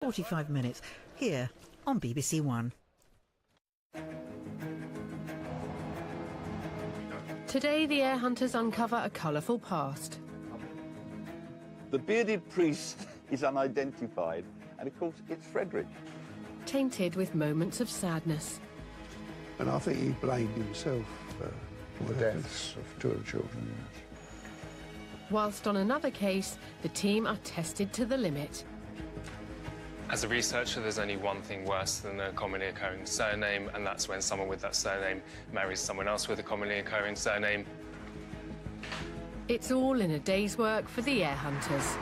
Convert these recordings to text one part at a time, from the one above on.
45 minutes, here on BBC One. Today, the heir hunters uncover a colourful past. The bearded priest is unidentified, and of course it's Frederick. Tainted with moments of sadness. And I think he blamed himself for the deaths of two of the children. Yes. Whilst on another case, the team are tested to the limit. As a researcher, there's only one thing worse than a commonly occurring surname, and that's when someone with that surname marries someone else with a commonly occurring surname. It's all in a day's work for the heir hunters.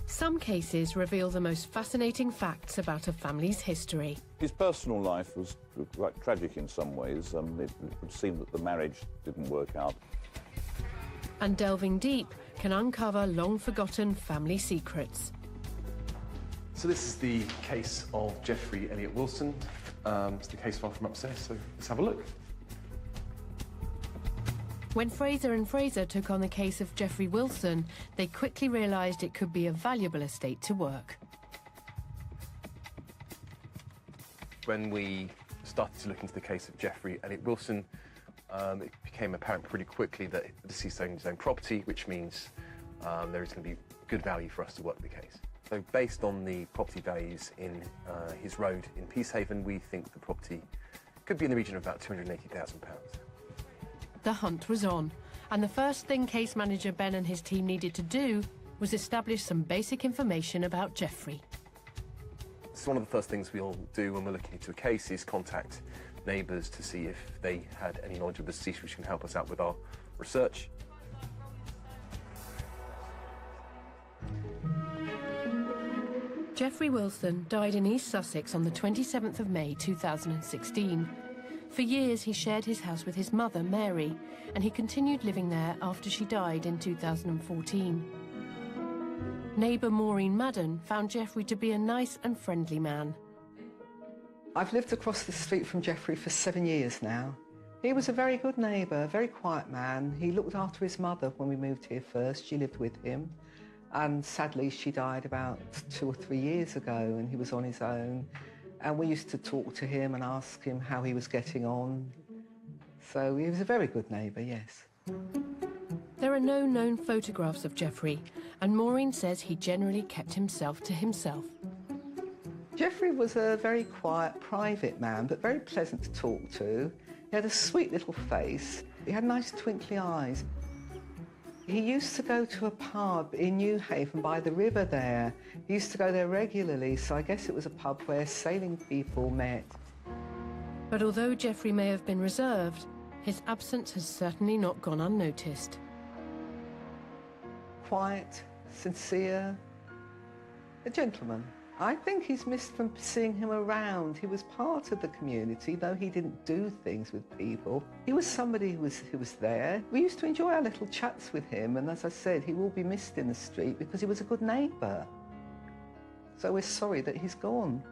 Some cases reveal the most fascinating facts about a family's history. His personal life was quite tragic in some ways. It would seem that the marriage didn't work out. And delving deep can uncover long-forgotten family secrets. So this is the case of Geoffrey Elliott Wilson. It's the case file from upstairs, so let's have a look. When Fraser and Fraser took on the case of Geoffrey Wilson, they quickly realised it could be a valuable estate to work. When we started to look into the case of Geoffrey Elliott Wilson, it became apparent pretty quickly that the deceased owned his own property, which means there is going to be good value for us to work the case. So based on the property values in his road in Peacehaven, we think the property could be in the region of about £280,000. The hunt was on, and the first thing case manager Ben and his team needed to do was establish some basic information about Geoffrey. So one of the first things we'll do when we're looking into a case is contact neighbours to see if they had any knowledge of the deceased, which can help us out with our research. Geoffrey Wilson died in East Sussex on the 27th of May 2016. For years he shared his house with his mother, Mary, and he continued living there after she died in 2014. Neighbour Maureen Madden found Geoffrey to be a nice and friendly man. I've lived across the street from Geoffrey for 7 years now. He was a very good neighbour, a very quiet man. He looked after his mother when we moved here first. She lived with him. And sadly, she died about 2 or 3 years ago, and he was on his own. And we used to talk to him and ask him how he was getting on. So he was a very good neighbour, yes. There are no known photographs of Geoffrey, and Maureen says he generally kept himself to himself. Geoffrey was a very quiet, private man, but very pleasant to talk to. He had a sweet little face. He had nice twinkly eyes. He used to go to a pub in Newhaven by the river there. He used to go there regularly, so I guess it was a pub where sailing people met. But although Geoffrey may have been reserved, his absence has certainly not gone unnoticed. Quiet, sincere, a gentleman. I think he's missed from seeing him around. He was part of the community, though he didn't do things with people. He was somebody who was there. We used to enjoy our little chats with him, and as I said, he will be missed in the street because he was a good neighbour. So we're sorry that he's gone.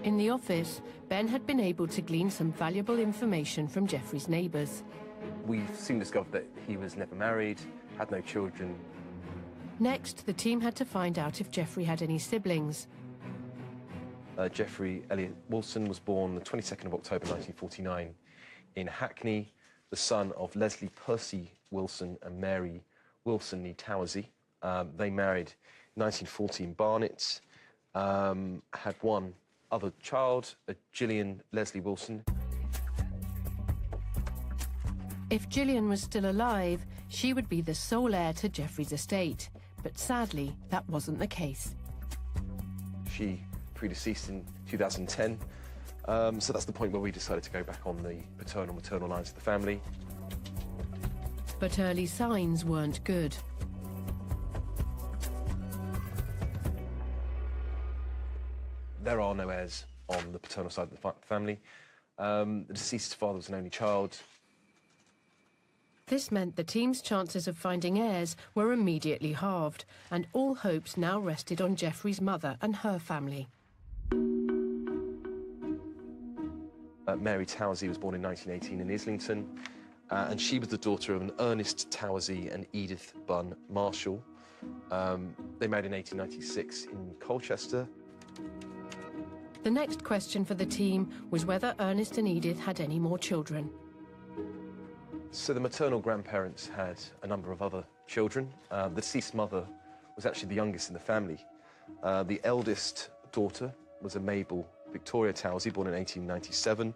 In the office, Ben had been able to glean some valuable information from Geoffrey's neighbours. We've soon discovered that he was never married, had no children. Next, the team had to find out if Geoffrey had any siblings. Geoffrey Elliott Wilson was born the 22nd of October 1949 in Hackney, the son of Leslie Percy Wilson and Mary Wilson nee Towersey. They married in 1940 in Barnet, had one other child, Gillian Leslie Wilson. If Gillian was still alive, she would be the sole heir to Geoffrey's estate. But sadly, that wasn't the case. She predeceased in 2010, so that's the point where we decided to go back on the paternal-maternal lines of the family. But early signs weren't good. There are no heirs on the paternal side of the family. The deceased father was an only child. This meant the team's chances of finding heirs were immediately halved, and all hopes now rested on Geoffrey's mother and her family. Mary Towersey was born in 1918 in Islington, and she was the daughter of an Ernest Towersey and Edith Bunn Marshall. They married in 1896 in Colchester. The next question for the team was whether Ernest and Edith had any more children. So the maternal grandparents had a number of other children. The deceased mother was actually the youngest in the family. The eldest daughter was a Mabel Victoria Towersey, born in 1897.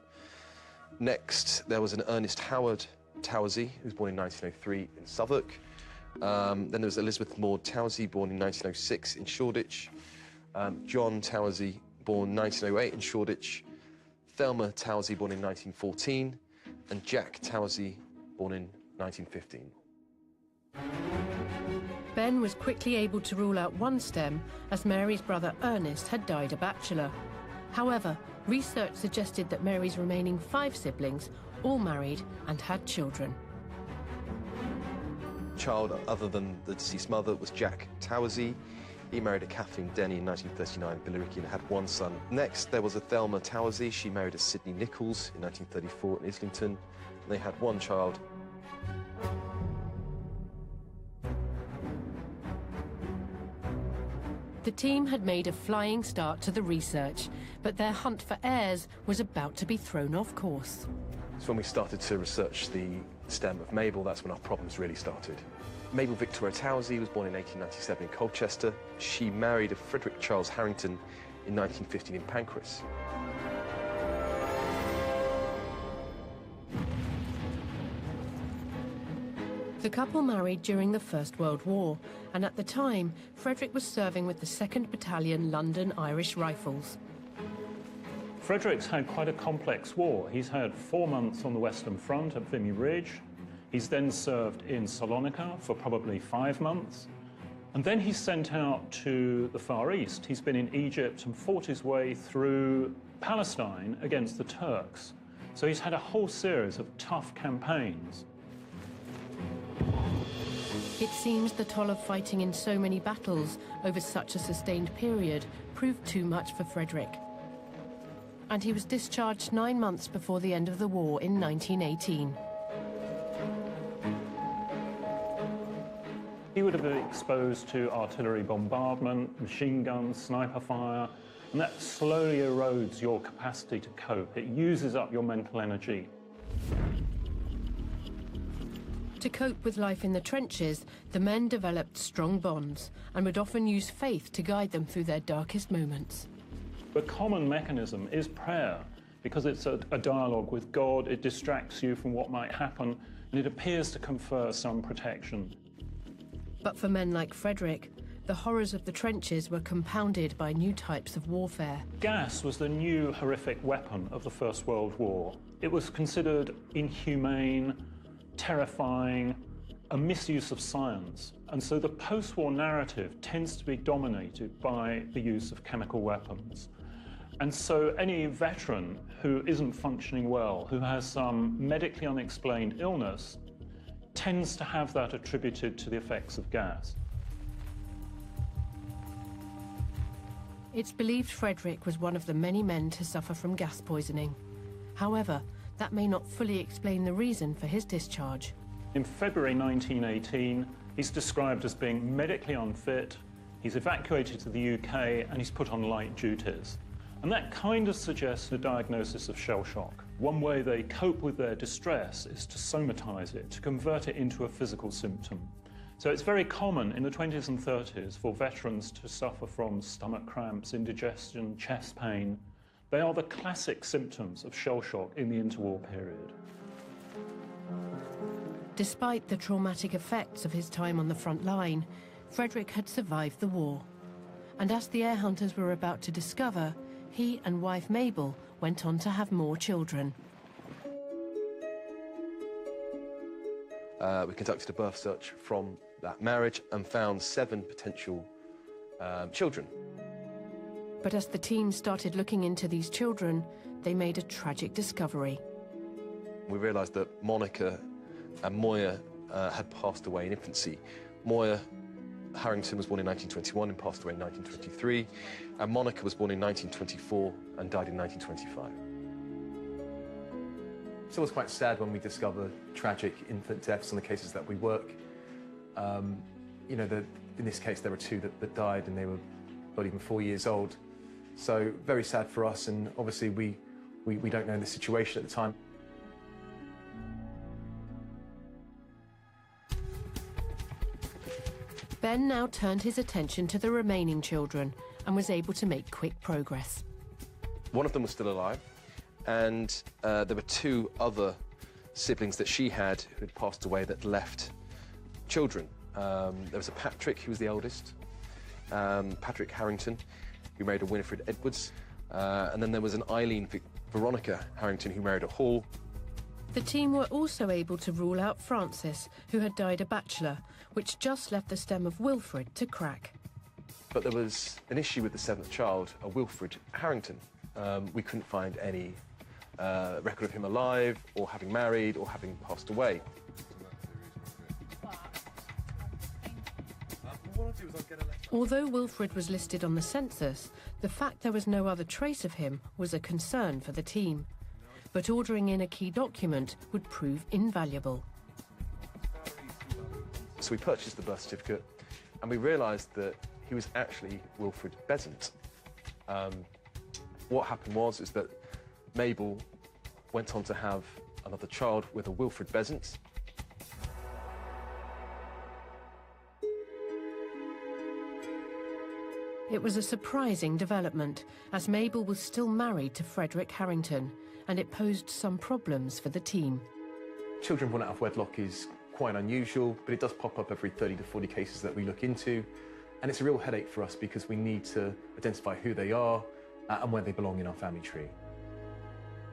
Next, there was an Ernest Howard Towersey, who was born in 1903 in Southwark. Then there was Elizabeth Maud Towersey, born in 1906 in Shoreditch. John Towersey, born 1908 in Shoreditch. Thelma Towersey, born in 1914. And Jack Towersey, born in 1915. Ben was quickly able to rule out one stem, as Mary's brother Ernest had died a bachelor. However, research suggested that Mary's remaining 5 siblings all married and had children. Child other than the deceased mother was Jack Towersey. He married a Kathleen Denny in 1939 in Billericay and had 1 son. Next, there was a Thelma Towersey. She married a Sidney Nichols in 1934 in Islington. They had 1 child. The team had made a flying start to the research, but their hunt for heirs was about to be thrown off course. So when we started to research the stem of Mabel, that's when our problems really started. Mabel Victoria Towersey was born in 1897 in Colchester. She married a Frederick Charles Harrington in 1915 in Pancras. The couple married during the First World War, and at the time, Frederick was serving with the 2nd Battalion London Irish Rifles. Frederick's had quite a complex war. He's had 4 months on the Western Front at Vimy Ridge. He's then served in Salonika for probably 5 months. And then he's sent out to the Far East. He's been in Egypt and fought his way through Palestine against the Turks. So he's had a whole series of tough campaigns. It seems the toll of fighting in so many battles over such a sustained period proved too much for Frederick. And he was discharged 9 months before the end of the war in 1918. He would have been exposed to artillery bombardment, machine guns, sniper fire, and that slowly erodes your capacity to cope. It uses up your mental energy. To cope with life in the trenches, the men developed strong bonds and would often use faith to guide them through their darkest moments. The common mechanism is prayer, because it's a dialogue with God. It distracts you from what might happen, and it appears to confer some protection. But for men like Frederick, the horrors of the trenches were compounded by new types of warfare. Gas was the new horrific weapon of the First World War. It was considered inhumane, terrifying, a misuse of science. And so the post-war narrative tends to be dominated by the use of chemical weapons. And so any veteran who isn't functioning well, who has some medically unexplained illness, tends to have that attributed to the effects of gas. It's believed Frederick was one of the many men to suffer from gas poisoning. However, that may not fully explain the reason for his discharge. In February 1918, he's described as being medically unfit, he's evacuated to the UK, and he's put on light duties. And that kind of suggests a diagnosis of shell shock. One way they cope with their distress is to somatize it, to convert it into a physical symptom. So it's very common in the 20s and 30s for veterans to suffer from stomach cramps, indigestion, chest pain. They are the classic symptoms of shell shock in the interwar period. Despite the traumatic effects of his time on the front line, Frederick had survived the war. And as the air hunters were about to discover, he and wife Mabel went on to have more children. We conducted a birth search from that marriage and found 7 potential children. But as the team started looking into these children, they made a tragic discovery. We realised that Monica and Moya had passed away in infancy. Moya Harrington was born in 1921 and passed away in 1923, and Monica was born in 1924 and died in 1925. It's always quite sad when we discover tragic infant deaths on the cases that we work. You know, in this case, there were two that died and they were not even 4 years old. So very sad for us, and obviously we don't know the situation at the time. Ben now turned his attention to the remaining children and was able to make quick progress. One of them was still alive, and there were two other siblings that she had who had passed away that left children. There was a Patrick, who was the oldest, Patrick Harrington, who married a Winifred Edwards, and then there was an Eileen Veronica Harrington who married a Hall. The team were also able to rule out Francis, who had died a bachelor, which just left the stem of Wilfred to crack. But there was an issue with the seventh child, a Wilfred Harrington. We couldn't find any record of him alive, or having married, or having passed away. Although Wilfred was listed on the census, the fact there was no other trace of him was a concern for the team. But ordering in a key document would prove invaluable. So we purchased the birth certificate, and we realised that he was actually Wilfred Besant. What happened was that Mabel went on to have another child with a Wilfred Besant. It was a surprising development, as Mabel was still married to Frederick Harrington, and it posed some problems for the team. Children born out of wedlock is quite unusual, but it does pop up every 30 to 40 cases that we look into, and it's a real headache for us because we need to identify who they are and where they belong in our family tree.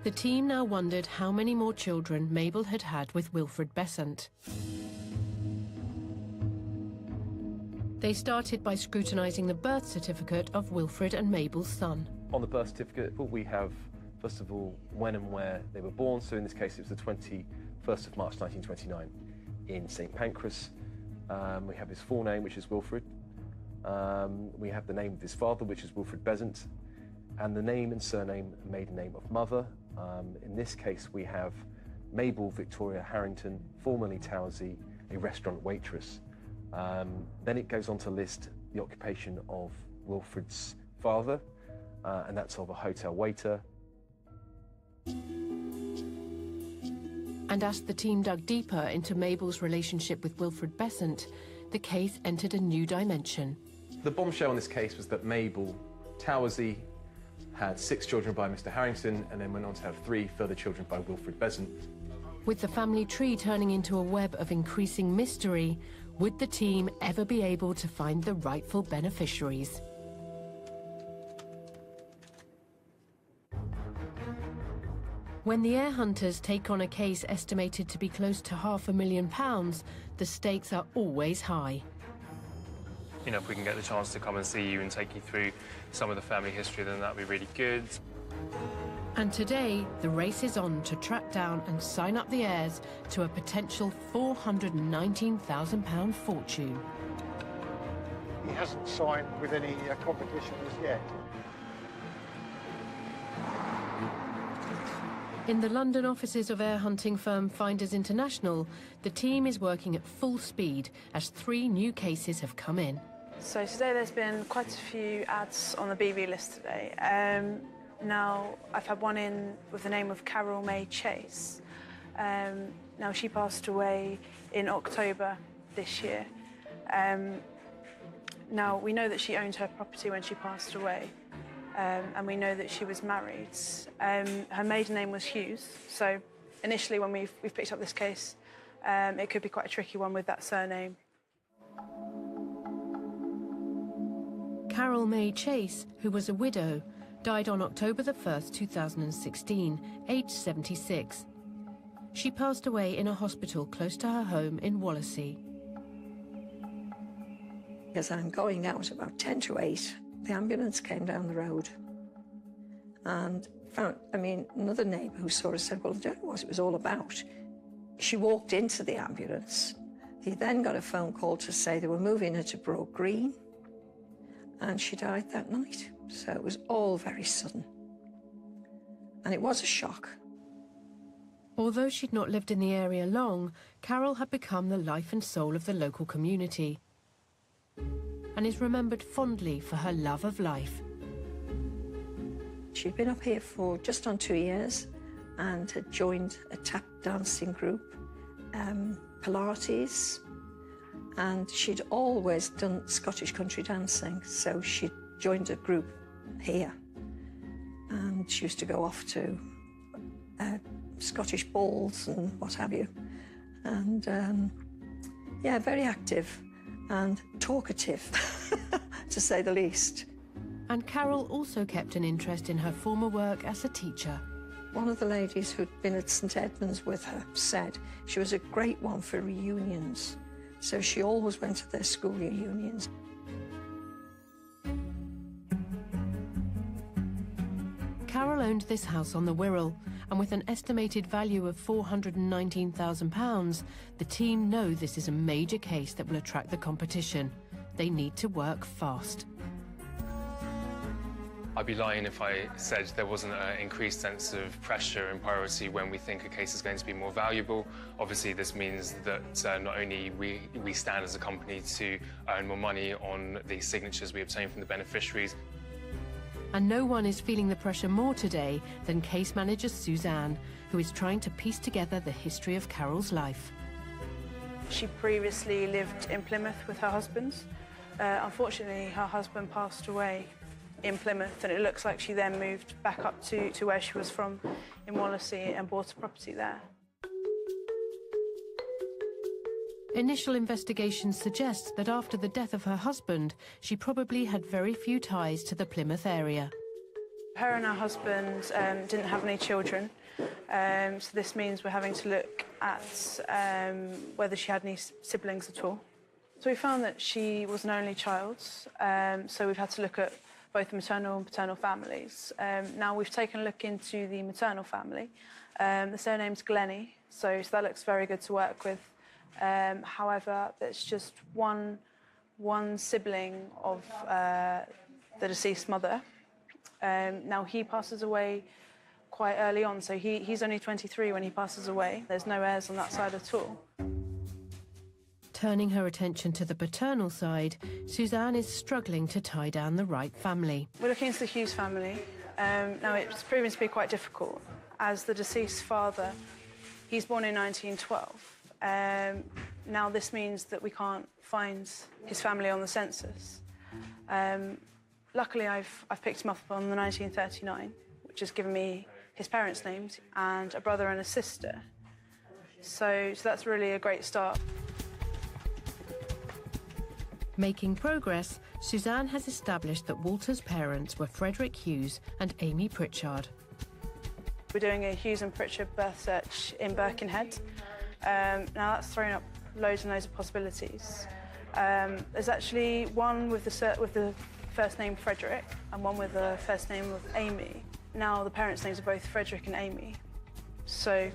The team now wondered how many more children Mabel had had with Wilfred Besant. They started by scrutinising the birth certificate of Wilfred and Mabel's son. On the birth certificate, we have, first of all, when and where they were born. So in this case, it was the 21st of March 1929 in St Pancras. We have his full name, which is Wilfred. We have the name of his father, which is Wilfred Besant, and the name and surname and maiden name of mother. In this case, we have Mabel Victoria Harrington, formerly Towersey, a restaurant waitress. Then it goes on to list the occupation of Wilfred's father, and that's of a hotel waiter. And as the team dug deeper into Mabel's relationship with Wilfred Besant, the case entered a new dimension. The bombshell in this case was that Mabel Towersey had 6 children by Mr. Harrington, and then went on to have 3 further children by Wilfred Besant. With the family tree turning into a web of increasing mystery, would the team ever be able to find the rightful beneficiaries? When the heir hunters take on a case estimated to be close to £500,000, the stakes are always high. You know, if we can get the chance to come and see you and take you through some of the family history, then that'd be really good. And today, the race is on to track down and sign up the heirs to a potential £419,000 fortune. He hasn't signed with any competition as yet. In the London offices of heir hunting firm Finders International, the team is working at full speed as 3 new cases have come in. So today there's been quite a few ads on the BV list today. Now, I've had one in with the name of Carol May Chase. Now, she passed away in October this year. Now, we know that she owned her property when she passed away, and we know that she was married. Her maiden name was Hughes, so initially when we've picked up this case, it could be quite a tricky one with that surname. Carol May Chase, who was a widow, died on October the 1st, 2016, aged 76. She passed away in a hospital close to her home in Wallasey. As I'm going out about 10 to 8, the ambulance came down the road and found, another neighbour who saw us said, well, I don't know what it was all about. She walked into the ambulance. He then got a phone call to say they were moving her to Broad Green, and she died that night. So it was all very sudden. And it was a shock. Although she'd not lived in the area long, Carol had become the life and soul of the local community and is remembered fondly for her love of life. She'd been up here for just on 2 years and had joined a tap dancing group, Pilates, and she'd always done Scottish country dancing, so she'd joined a group here. And she used to go off to Scottish balls and what have you. And yeah, very active and talkative, to say the least. And Carol also kept an interest in her former work as a teacher. One of the ladies who'd been at St Edmunds with her said she was a great one for reunions, so she always went to their school reunions. Carol owned this house on the Wirral, and with an estimated value of £419,000, the team know this is a major case that will attract the competition. They need to work fast. I'd be lying if I said there wasn't an increased sense of pressure and priority when we think a case is going to be more valuable. Obviously, this means that not only we stand as a company to earn more money on the signatures we obtain from the beneficiaries. And no one is feeling the pressure more today than case manager Suzanne, who is trying to piece together the history of Carol's life. She previously lived in Plymouth with her husband. Unfortunately, her husband passed away in Plymouth, and it looks like she then moved back up to where she was from in Wallasey and bought a property there. Initial investigations suggest that after the death of her husband, she probably had very few ties to the Plymouth area. Her and her husband didn't have any children, so this means we're having to look at whether she had any siblings at all. So we found that she was an only child, so we've had to look at both the maternal and paternal families. Now we've taken a look into the maternal family. The surname's Glennie, so that looks very good to work with. However, there's just one sibling of the deceased mother. Now he passes away quite early on, so he's only 23 when he passes away. There's no heirs on that side at all. Turning her attention to the paternal side, Suzanne is struggling to tie down the right family. We're looking into the Hughes family. Now, it's proven to be quite difficult, as the deceased father, he's born in 1912. Now, this means that we can't find his family on the census. Luckily, I've picked him up on the 1939, which has given me his parents' names and a brother and a sister. So that's really a great start. Making progress, Suzanne has established that Walter's parents were Frederick Hughes and Amy Pritchard. We're doing a Hughes and Pritchard birth search in Birkenhead. Now that's throwing up loads and loads of possibilities. There's actually one with the first name Frederick and one with the first name of Amy. Now the parents' names are both Frederick and Amy. So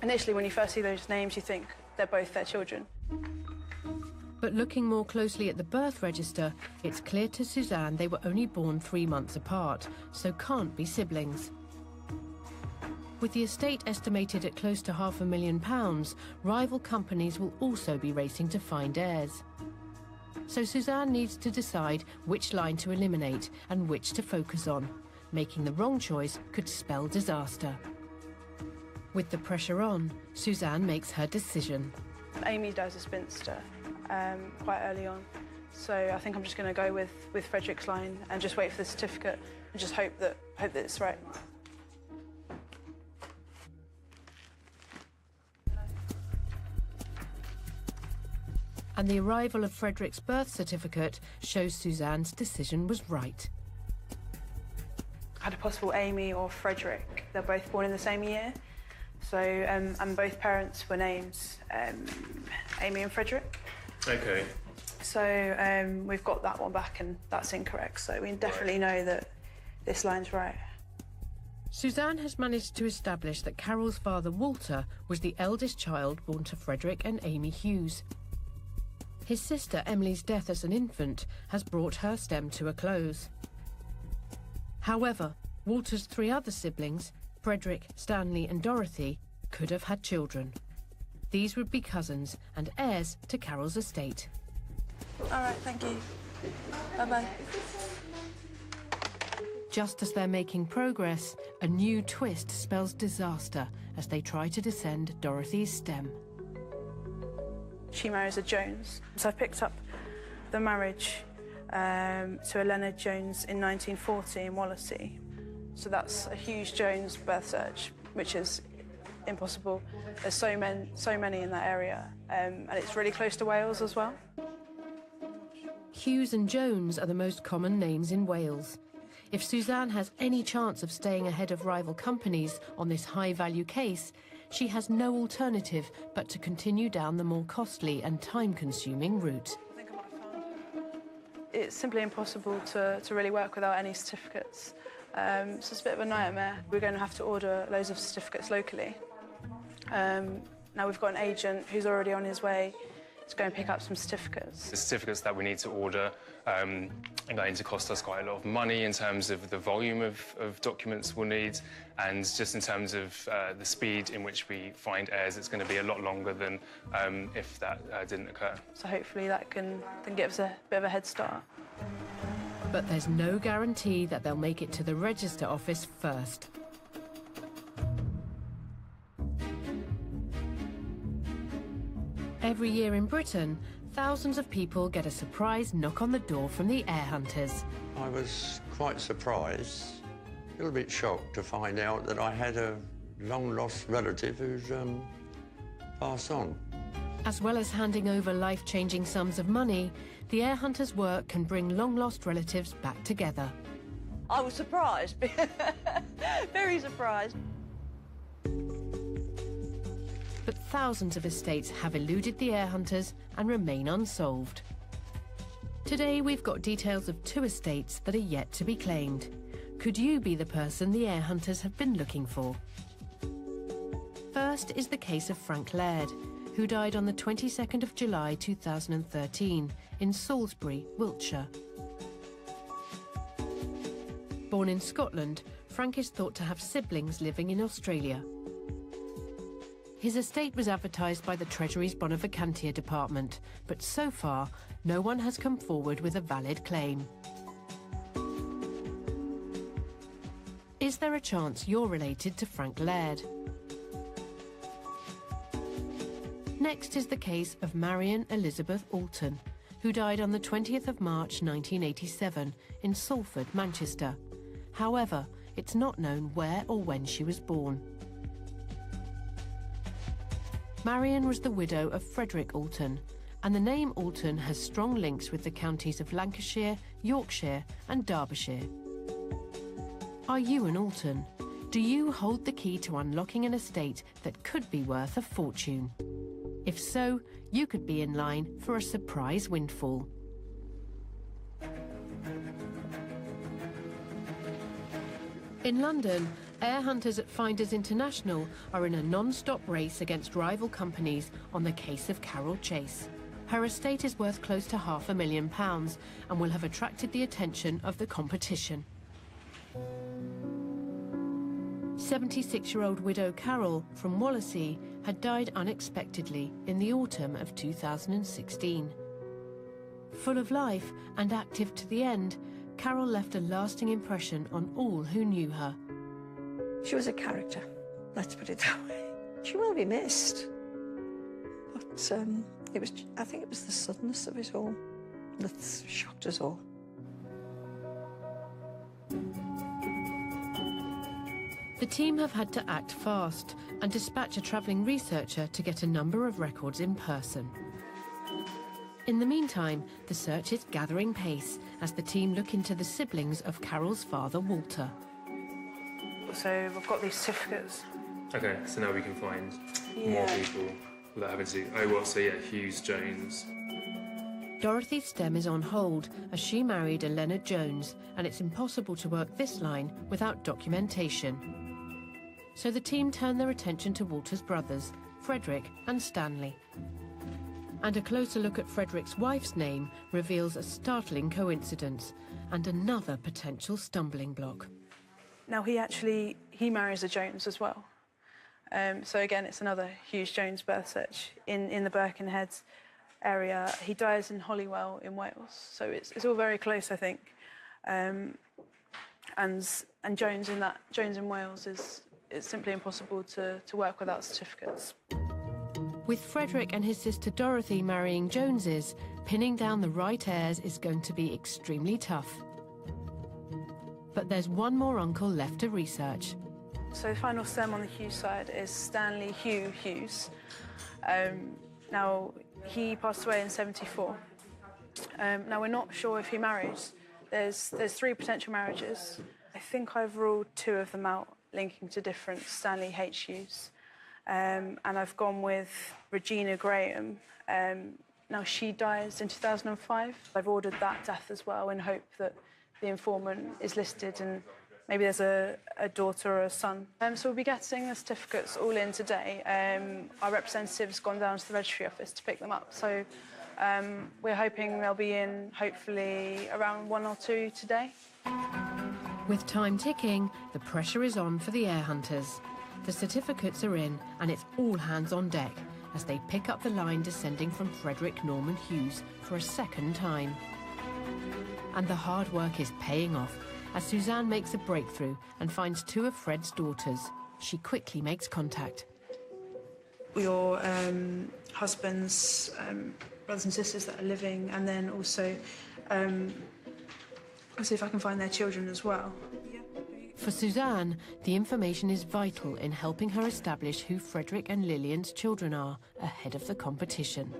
initially when you first see those names you think they're both their children. But looking more closely at the birth register, it's clear to Suzanne they were only born 3 months apart, so can't be siblings. With the estate estimated at close to £500,000, rival companies will also be racing to find heirs. So Suzanne needs to decide which line to eliminate and which to focus on. Making the wrong choice could spell disaster. With the pressure on, Suzanne makes her decision. Amy dies a spinster quite early on, so I think I'm just going to go with Frederick's line and just wait for the certificate and just hope that it's right. And the arrival of Frederick's birth certificate shows Suzanne's decision was right. I had a possible Amy or Frederick. They're both born in the same year, so and both parents were named Amy and Frederick. Okay. So we've got that one back and that's incorrect, so we definitely know that this line's right. Suzanne has managed to establish that Carol's father, Walter, was the eldest child born to Frederick and Amy Hughes. His sister Emily's death as an infant has brought her stem to a close. However, Walter's 3 other siblings, Frederick, Stanley and Dorothy, could have had children. These would be cousins and heirs to Carol's estate. All right, thank you. Bye-bye. Just as they're making progress, a new twist spells disaster as they try to descend Dorothy's stem. She marries a Jones. So I picked up the marriage to a Leonard Jones in 1940 in Wallasey. So that's a huge Jones birth search, which is impossible. There's so many in that area, and it's really close to Wales as well. Hughes and Jones are the most common names in Wales. If Suzanne has any chance of staying ahead of rival companies on this high-value case, she has no alternative but to continue down the more costly and time-consuming route. It's simply impossible to really work without any certificates. So it's a bit of a nightmare. We're going to have to order loads of certificates locally. Now we've got an agent who's already on his way to go and pick up some certificates. The certificates that we need to order are going to cost us quite a lot of money in terms of the volume of documents we'll need, and just in terms of the speed in which we find heirs, it's going to be a lot longer than if that didn't occur. So hopefully that can give us a bit of a head start. But there's no guarantee that they'll make it to the register office first. Every year in Britain, thousands of people get a surprise knock on the door from the heir hunters. I was quite surprised, a little bit shocked to find out that I had a long-lost relative who's passed on. As well as handing over life-changing sums of money, the heir hunters' work can bring long-lost relatives back together. I was surprised, very surprised. But thousands of estates have eluded the heir hunters and remain unsolved. Today we've got details of 2 estates that are yet to be claimed. Could you be the person the heir hunters have been looking for? First is the case of Frank Laird, who died on the 22nd of July 2013 in Salisbury, Wiltshire. Born in Scotland, Frank is thought to have siblings living in Australia. His estate was advertised by the Treasury's Bonaventia department, but so far, no one has come forward with a valid claim. Is there a chance you're related to Frank Laird? Next is the case of Marion Elizabeth Alton, who died on the 20th of March 1987 in Salford, Manchester. However, it's not known where or when she was born. Marion was the widow of Frederick Alton, and the name Alton has strong links with the counties of Lancashire, Yorkshire and Derbyshire. Are you an Alton? Do you hold the key to unlocking an estate that could be worth a fortune? If so, you could be in line for a surprise windfall. In London, heir hunters at Finders International are in a non-stop race against rival companies on the case of Carol Chase. Her estate is worth close to £500,000 and will have attracted the attention of the competition. 76-year-old widow Carol from Wallasey had died unexpectedly in the autumn of 2016. Full of life and active to the end, Carol left a lasting impression on all who knew her. She was a character, let's put it that way. She will be missed. But I think it was the suddenness of it all that shocked us all. The team have had to act fast and dispatch a travelling researcher to get a number of records in person. In the meantime, the search is gathering pace as the team look into the siblings of Carol's father, Walter. So we've got these certificates. Okay, so now we can find more people without having to... Oh, well, so yeah, Hughes, Jones. Dorothy's stem is on hold as she married a Leonard Jones, and it's impossible to work this line without documentation. So the team turn their attention to Walter's brothers, Frederick and Stanley. And a closer look at Frederick's wife's name reveals a startling coincidence and another potential stumbling block. Now he marries a Jones as well. So again, it's another huge Jones birth search in the Birkenhead area. He dies in Holywell in Wales, so it's all very close, I think. And Jones in Wales is simply impossible to work without certificates. With Frederick and his sister Dorothy marrying Joneses, pinning down the right heirs is going to be extremely tough. But there's one more uncle left to research. So the final stem on the Hughes side is Stanley Hugh Hughes. Now, he passed away in '74. Now, we're not sure if he married. There's 3 potential marriages. I think I've ruled 2 of them out, linking to different Stanley H. Hughes. And I've gone with Regina Graham. Now, she dies in 2005. I've ordered that death as well in hope that the informant is listed and maybe there's a daughter or a son. So we'll be getting the certificates all in today. Our representative's gone down to the registry office to pick them up. So we're hoping they'll be in, hopefully, around 1 or 2 today. With time ticking, the pressure is on for the heir hunters. The certificates are in, and it's all hands on deck as they pick up the line descending from Frederick Norman Hughes for a second time. And the hard work is paying off as Suzanne makes a breakthrough and finds 2 of Fred's daughters. She quickly makes contact. Your husband's brothers and sisters that are living, and then also I'll see if I can find their children as well. For Suzanne, the information is vital in helping her establish who Frederick and Lillian's children are ahead of the competition.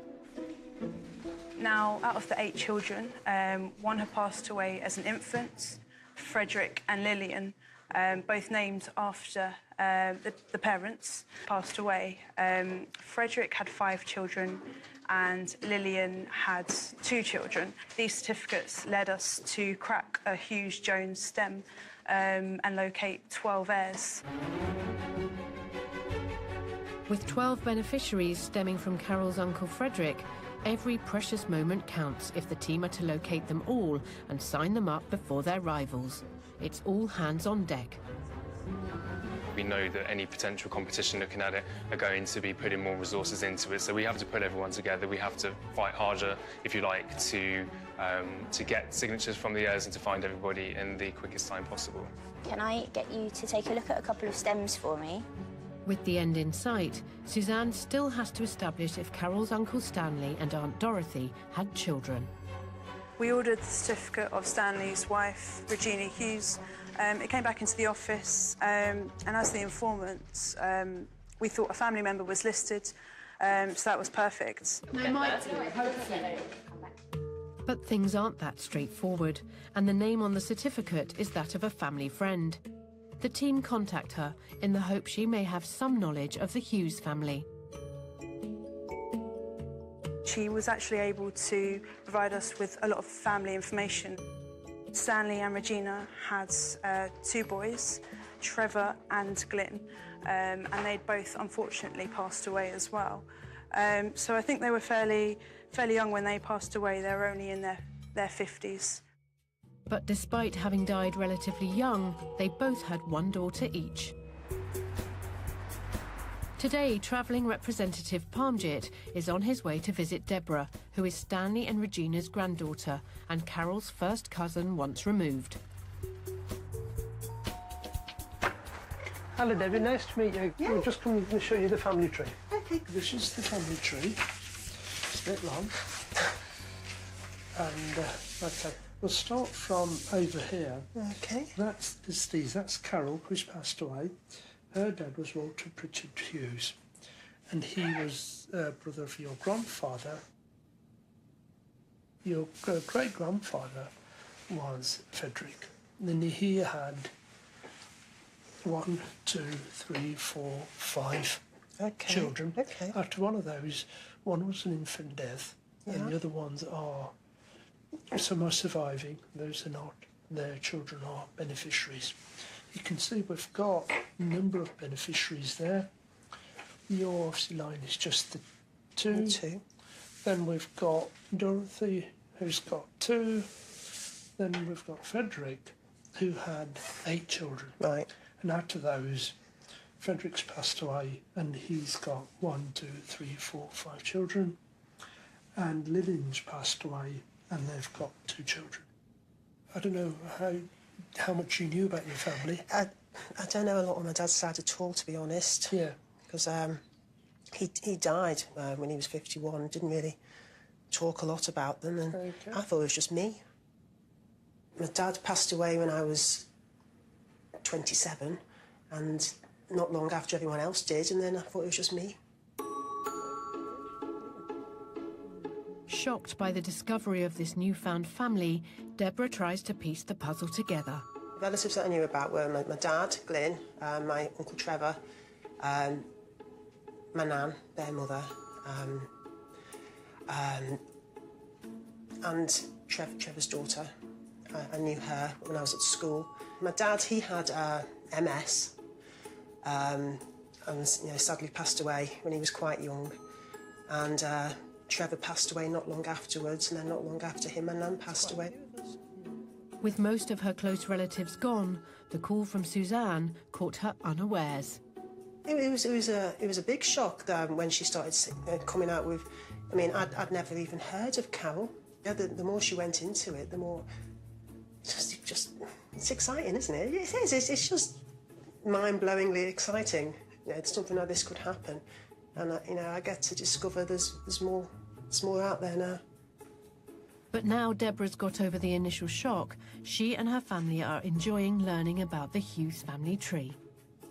Now, out of the 8 children, 1 had passed away as an infant. Frederick and Lillian, both named after the parents, passed away. Frederick had 5 children and Lillian had 2 children. These certificates led us to crack a Hughes Jones stem and locate 12 heirs. With 12 beneficiaries stemming from Carol's uncle Frederick, every precious moment counts if the team are to locate them all and sign them up before their rivals. It's all hands on deck. We know that any potential competition looking at it are going to be putting more resources into it, so we have to put everyone together. We have to fight harder, if you like, to get signatures from the heirs and to find everybody in the quickest time possible. Can I get you to take a look at a couple of stems for me? With the end in sight, Suzanne still has to establish if Carol's Uncle Stanley and Aunt Dorothy had children. We ordered the certificate of Stanley's wife, Regina Hughes. It came back into the office, and as the informant, we thought a family member was listed, so that was perfect. But things aren't that straightforward, and the name on the certificate is that of a family friend. The team contact her in the hope she may have some knowledge of the Hughes family. She was actually able to provide us with a lot of family information. Stanley and Regina had 2 boys, Trevor and Glyn, and they'd both unfortunately passed away as well. So I think they were fairly young when they passed away. They were only in their 50s. But despite having died relatively young, they both had 1 daughter each. Today, travelling representative Parmjit is on his way to visit Deborah, who is Stanley and Regina's granddaughter and Carol's first cousin once removed. Hello, Debbie. Nice to meet you. Yeah. We'll just come and show you the family tree. Okay. This is the family tree. It's a bit long. And, okay. We'll start from over here. Okay. That's Carol, who's passed away. Her dad was Walter Pritchard Hughes, and he was brother of your grandfather. Your great-grandfather was Frederick. And then he had 1, 2, 3, 4, 5 children. Okay. After one of those, one was an infant death, and the other ones are, some are surviving, those are not. Their children are beneficiaries. You can see we've got a number of beneficiaries there. Your obviously line is just the 2. Then we've got Dorothy, who's got 2. Then we've got Frederick, who had 8 children. Right. And out of those, Frederick's passed away and he's got 1, 2, 3, 4, 5 children. And Lillian's passed away and they've got 2 children. I don't know how much you knew about your family. I don't know a lot on my dad's side at all, to be honest. Yeah. Because he died when he was 51, didn't really talk a lot about them, and I thought it was just me. My dad passed away when I was 27, and not long after everyone else did, and then I thought it was just me. Shocked by the discovery of this newfound family, Deborah tries to piece the puzzle together. Relatives that I knew about were my dad, Glyn, my uncle Trevor, my nan, their mother, and Trevor's daughter. I knew her when I was at school. My dad, he had MS, and sadly passed away when he was quite young. And Trevor passed away not long afterwards, and then not long after him, my nan passed away. With most of her close relatives gone, the call from Suzanne caught her unawares. It was a big shock when she started coming out with. I mean, I'd never even heard of Carol. Yeah, the more she went into it, the more it's exciting, isn't it? It is. It's just mind-blowingly exciting. It's something like this could happen, and I get to discover there's more out there now. But now Deborah's got over the initial shock, she and her family are enjoying learning about the Hughes family tree.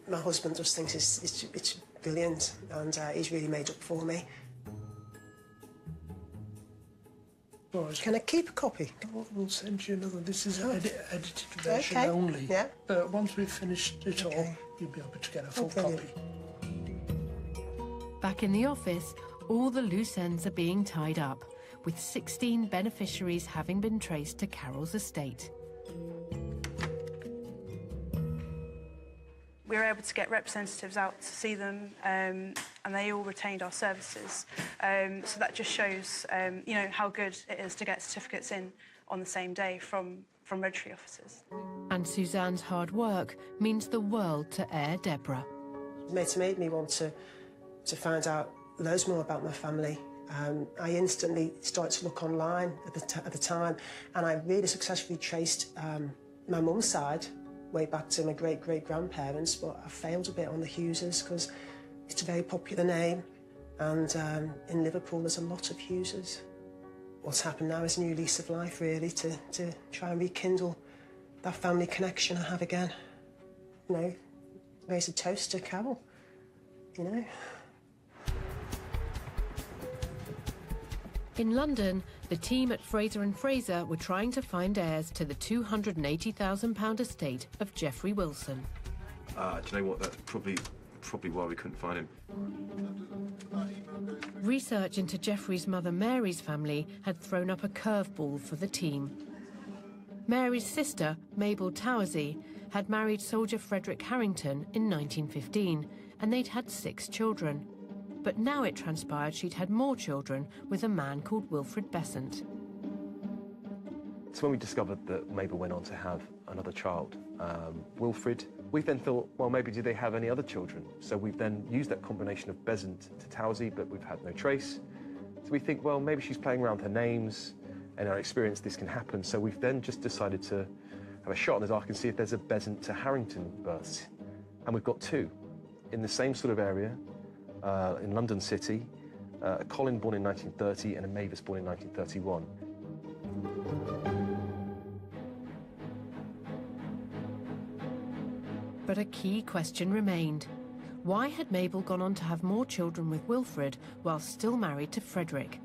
My husband just thinks it's brilliant, and he's really made up for me. Right. Can I keep a copy? We'll send you another. This is an edited version only. Yeah. But once we've finished it all, you'll be able to get a full copy. Back in the office, all the loose ends are being tied up, with 16 beneficiaries having been traced to Carol's estate. We were able to get representatives out to see them, and they all retained our services. So that just shows, how good it is to get certificates in on the same day from registry officers. And Suzanne's hard work means the world to Heir Deborah. It made me want to find out loads more about my family. I instantly started to look online at the time, and I really successfully traced my mum's side way back to my great-great-grandparents, but I failed a bit on the Hugheses because it's a very popular name, and in Liverpool there's a lot of Hugheses. What's happened now is a new lease of life, really, to try and rekindle that family connection I have again. Raise a toast to Carol, In London, the team at Fraser & Fraser were trying to find heirs to the £280,000 estate of Geoffrey Wilson. Do you know what? That's probably why we couldn't find him. Research into Geoffrey's mother Mary's family had thrown up a curveball for the team. Mary's sister, Mabel Towersey, had married soldier Frederick Harrington in 1915, and they'd had 6 children. But now it transpired she'd had more children with a man called Wilfred Besant. So when we discovered that Mabel went on to have another child, Wilfred, we then thought, well, maybe do they have any other children? So we've then used that combination of Besant to Towersey, but we've had no trace. So we think, well, maybe she's playing around with her names, and in our experience this can happen. So we've then just decided to have a shot in the dark and see if there's a Besant to Harrington birth. And we've got 2 in the same sort of area, in London City, a Colin born in 1930 and a Mavis born in 1931. But a key question remained. Why had Mabel gone on to have more children with Wilfred while still married to Frederick?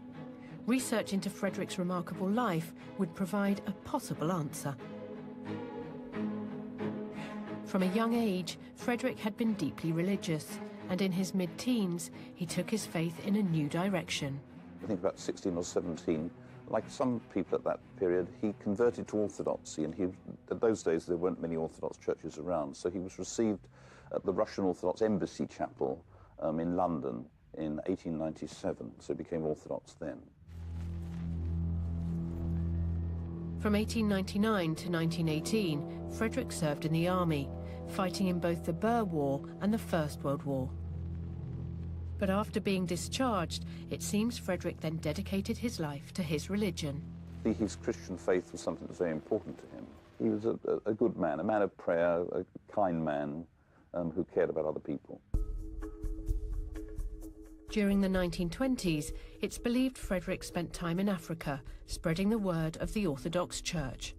Research into Frederick's remarkable life would provide a possible answer. From a young age, Frederick had been deeply religious, and in his mid-teens, he took his faith in a new direction. I think about 16 or 17, like some people at that period, he converted to Orthodoxy, and in those days there weren't many Orthodox churches around, so he was received at the Russian Orthodox Embassy Chapel in London in 1897, so he became Orthodox then. From 1899 to 1918, Frederick served in the army, fighting in both the Boer War and the First World War. But after being discharged, it seems Frederick then dedicated his life to his religion. His Christian faith was something that was very important to him. He was a good man, a man of prayer, a kind man who cared about other people. During the 1920s, it's believed Frederick spent time in Africa, spreading the word of the Orthodox Church.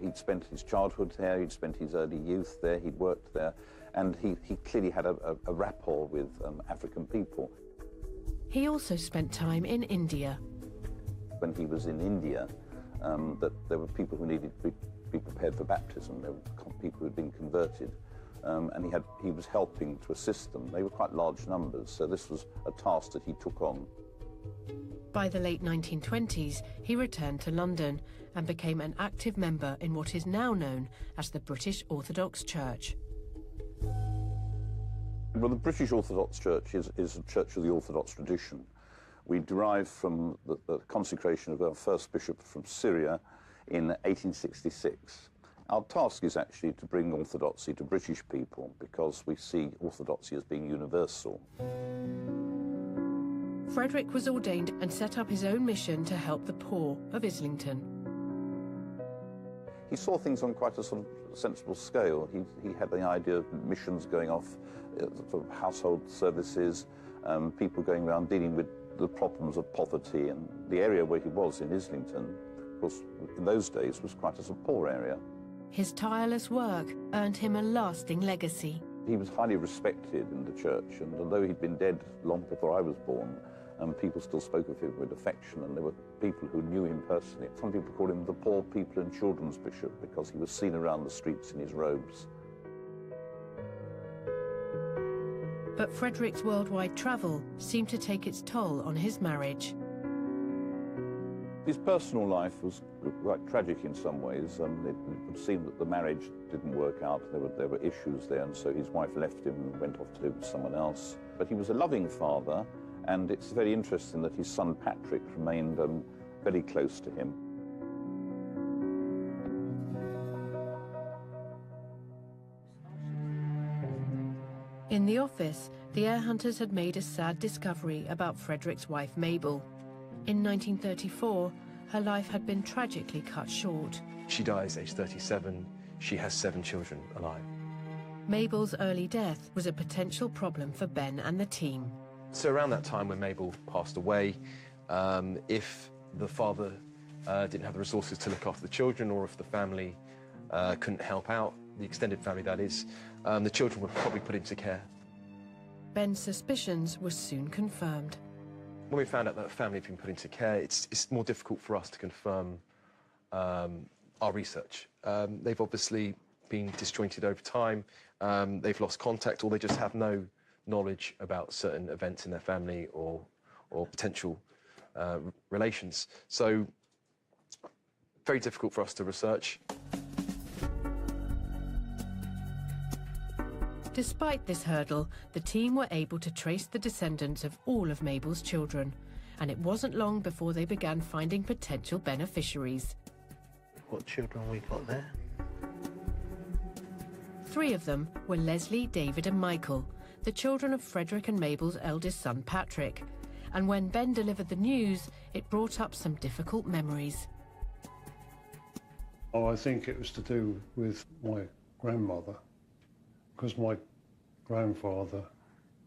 He'd spent his childhood there, he'd spent his early youth there, he'd worked there, and he clearly had a rapport with African people. He also spent time in India. When he was in India, that there were people who needed to be prepared for baptism. There were people who had been converted, and he was helping to assist them. They were quite large numbers, so this was a task that he took on. By the late 1920s, he returned to London and became an active member in what is now known as the British Orthodox Church. Well, the British Orthodox Church is a church of the Orthodox tradition. We derive from the consecration of our first bishop from Syria in 1866. Our task is actually to bring orthodoxy to British people because we see orthodoxy as being universal. Frederick was ordained and set up his own mission to help the poor of Islington. He saw things on quite a sort of sensible scale. He had the idea of missions going off, sort of household services, people going around dealing with the problems of poverty, and the area where he was in Islington, of course, in those days was quite a poor area. His tireless work earned him a lasting legacy. He was highly respected in the church, and although he'd been dead long before I was born, people still spoke of him with affection, and there were people who knew him personally. Some people called him the poor people and children's bishop because he was seen around the streets in his robes. But Frederick's worldwide travel seemed to take its toll on his marriage. His personal life was quite tragic in some ways. It would seem that the marriage didn't work out. There were issues there, and so his wife left him and went off to live with someone else. But he was a loving father, and it's very interesting that his son Patrick remained very close to him. In the office, the heir hunters had made a sad discovery about Frederick's wife Mabel. In 1934, her life had been tragically cut short. She dies aged 37. She has 7 children alive. Mabel's early death was a potential problem for Ben and the team. So around that time when Mabel passed away, if the father didn't have the resources to look after the children, or if the family couldn't help out, the extended family that is, the children were probably put into care. Ben's suspicions were soon confirmed. When we found out that the family had been put into care, it's more difficult for us to confirm our research. They've obviously been disjointed over time, they've lost contact, or they just have no knowledge about certain events in their family or potential relations. So, very difficult for us to research. Despite this hurdle, the team were able to trace the descendants of all of Mabel's children, and it wasn't long before they began finding potential beneficiaries. What children we got there? 3 of them were Leslie, David and Michael, the children of Frederick and Mabel's eldest son Patrick. And when Ben delivered the news, it brought up some difficult memories. Oh, I think it was to do with my grandmother, because my grandfather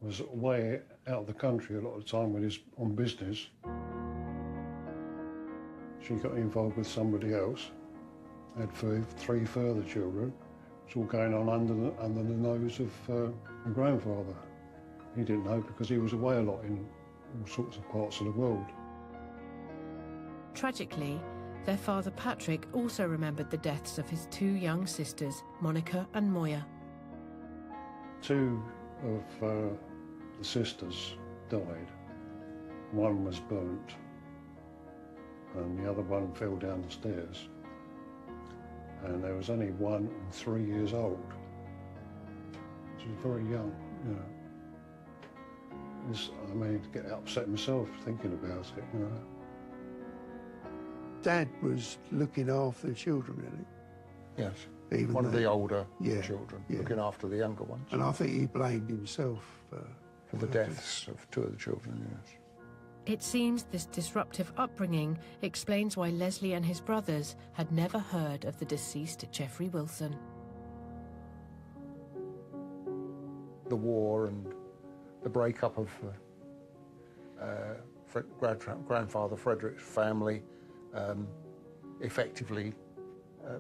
was away out of the country a lot of the time when he was on business. She got involved with somebody else, had 3 further children. It's all going on under the nose of my grandfather. He didn't know because he was away a lot in all sorts of parts of the world. Tragically, their father Patrick also remembered the deaths of his 2 young sisters, Monica and Moya. 2 of the sisters died. One was burnt and the other one fell down the stairs. And there was only 1 and 3 years old. She was very young, you know. I mean, to get upset myself thinking about it, you know. Dad was looking after the children, really. Yes. Even one of the older yeah, children, yeah. looking after the younger ones. And I think he blamed himself for the deaths of two of the children, yes. It seems this disruptive upbringing explains why Leslie and his brothers had never heard of the deceased Geoffrey Wilson. The war and the breakup of grandfather Frederick's family effectively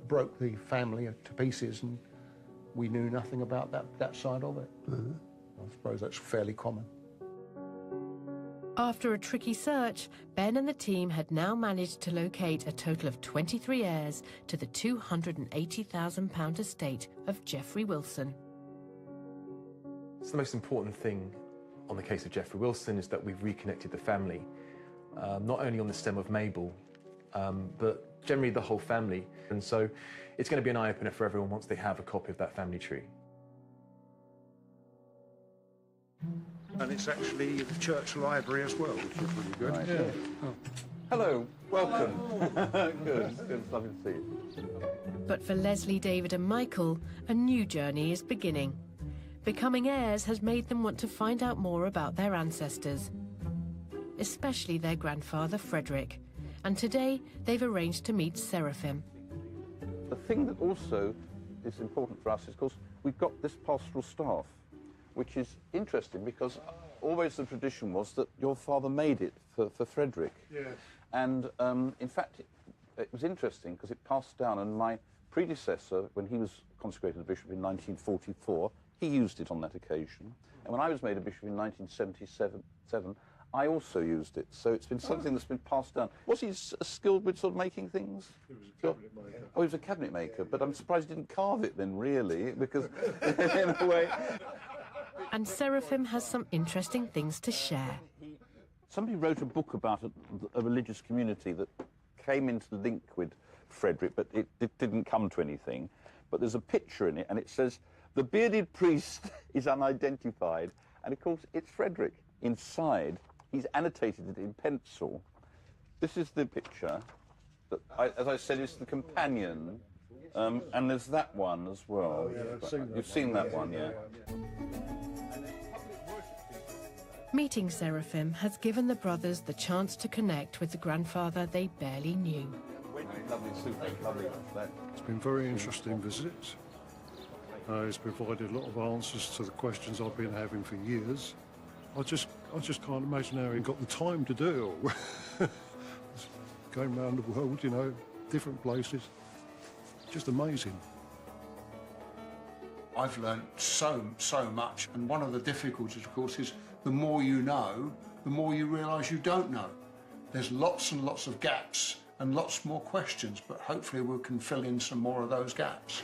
broke the family to pieces, and we knew nothing about that side of it. Mm-hmm. I suppose that's fairly common. After a tricky search, Ben and the team had now managed to locate a total of 23 heirs to the £280,000 estate of Geoffrey Wilson. So the most important thing on the case of Geoffrey Wilson is that we've reconnected the family, not only on the stem of Mabel, but generally the whole family. And so it's going to be an eye-opener for everyone once they have a copy of that family tree. And it's actually the church library as well, which is really good. Right. Yeah. Oh. Hello, welcome. Good, it's lovely to see you. But for Leslie, David and Michael, a new journey is beginning. Becoming heirs has made them want to find out more about their ancestors, especially their grandfather Frederick. And today they've arranged to meet Seraphim. The thing that also is important for us is, of course, we've got this pastoral staff, which is interesting because always the tradition was that your father made it for Frederick. Yes. And in fact, it was interesting because it passed down, and my predecessor, when he was consecrated a bishop in 1944, he used it on that occasion. And when I was made a bishop in 1977, I also used it. So it's been something that's been passed down. Was he skilled with sort of making things? He was a cabinet maker. Oh, he was a cabinet maker, but I'm surprised he didn't carve it then, really, because in a way... And Seraphim has some interesting things to share. Somebody wrote a book about a religious community that came into link with Frederick, but it didn't come to anything. But there's a picture in it, and it says, "The bearded priest is unidentified." And of course, it's Frederick. Inside, he's annotated it in pencil. This is the picture that, as I said, is the companion. And there's that one as well. Oh, yeah, I've seen that. You've seen that one, yeah. Meeting Seraphim has given the brothers the chance to connect with the grandfather they barely knew. Lovely, super, lovely. It's been a very interesting visit. It's provided a lot of answers to the questions I've been having for years. I just can't imagine how he got the time to do it all. Going around the world, you know, different places. Just amazing. I've learnt so much, and one of the difficulties, of course, is the more you know, the more you realise you don't know. There's lots and lots of gaps and lots more questions, but hopefully we can fill in some more of those gaps.